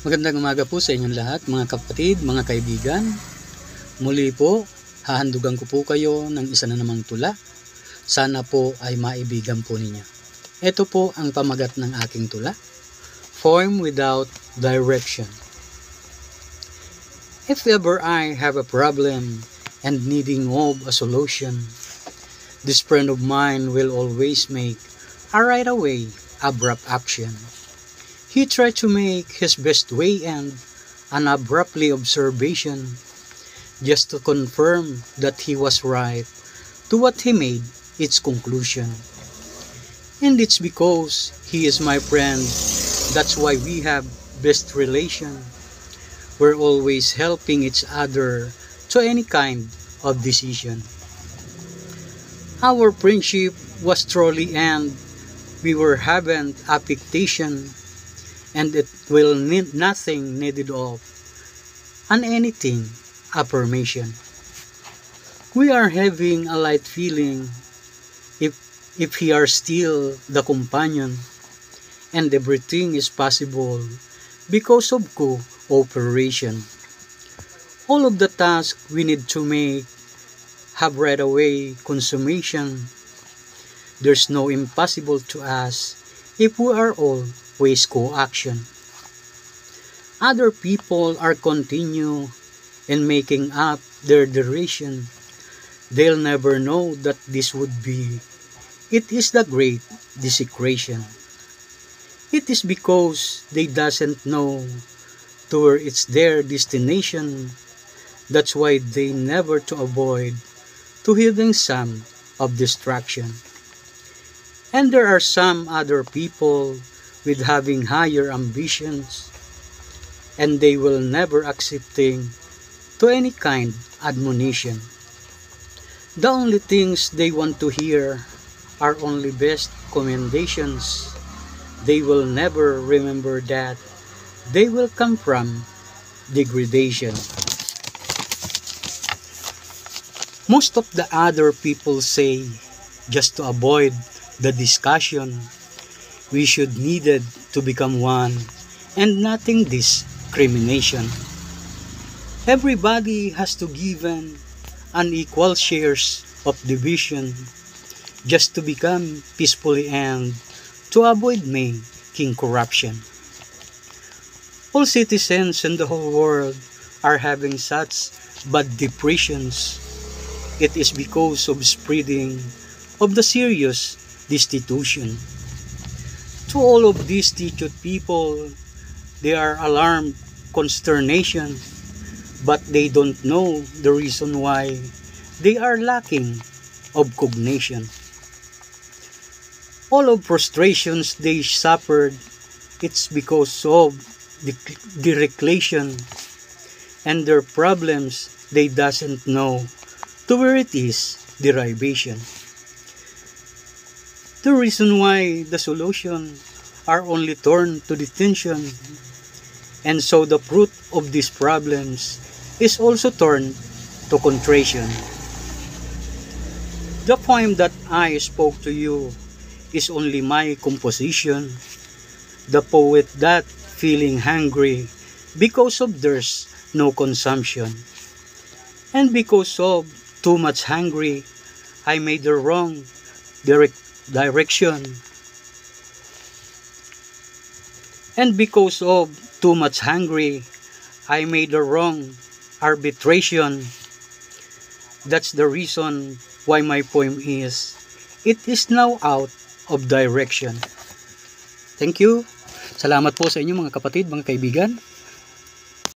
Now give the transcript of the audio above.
Magandang umaga po sa inyong lahat, mga kapatid, mga kaibigan. Muli po, hahandugan ko po kayo ng isa na namang tula. Sana po ay maibigan po ninyo. Ito po ang pamagat ng aking tula. Form without direction. If ever I have a problem and needing of a solution, this friend of mine will always make a right away abrupt action. He tried to make his best way and an abruptly observation just to confirm that he was right to what he made its conclusion. And it's because he is my friend, that's why we have best relation. We're always helping each other to any kind of decision. Our friendship was truly end. We were having affectation, and it will need nothing needed of and anything affirmation. We are having a light feeling if we are still the companion, and everything is possible because of cooperation. All of the tasks we need to make have right away consummation. There's no impossible to us if we are always co-action. Other people are continue in making up their direction. They'll never know that this would be. It is the great desecration. It is because they doesn't know to where it's their destination. That's why they never to avoid to hidden some of distraction. And there are some other people with having higher ambitions, and they will never accepting to any kind admonition. The only things they want to hear are only best commendations. They will never remember that they will come from degradation. Most of the other people say, just to avoid the discussion, we should needed to become one and nothing discrimination. Everybody has to give an unequal shares of division just to become peacefully and to avoid making corruption. All citizens in the whole world are having such bad depressions. It is because of spreading of the serious destitution. To all of these destitute people, they are alarmed, consternation, but they don't know the reason why they are lacking of cognition. All of frustrations they suffered, it's because of the deregulation, and their problems they doesn't know to where it is derivation. The reason why the solution are only turned to detention, and so the fruit of these problems is also turned to contrition. The poem that I spoke to you is only my composition. The poet that feeling hungry because of there's no consumption, and because of too much hungry, I made the wrong direction. And because of too much hungry, I made the wrong arbitration. That's the reason why my poem is, it is now out of direction. Thank you. Salamat po sa inyo mga kapatid, mga kaibigan.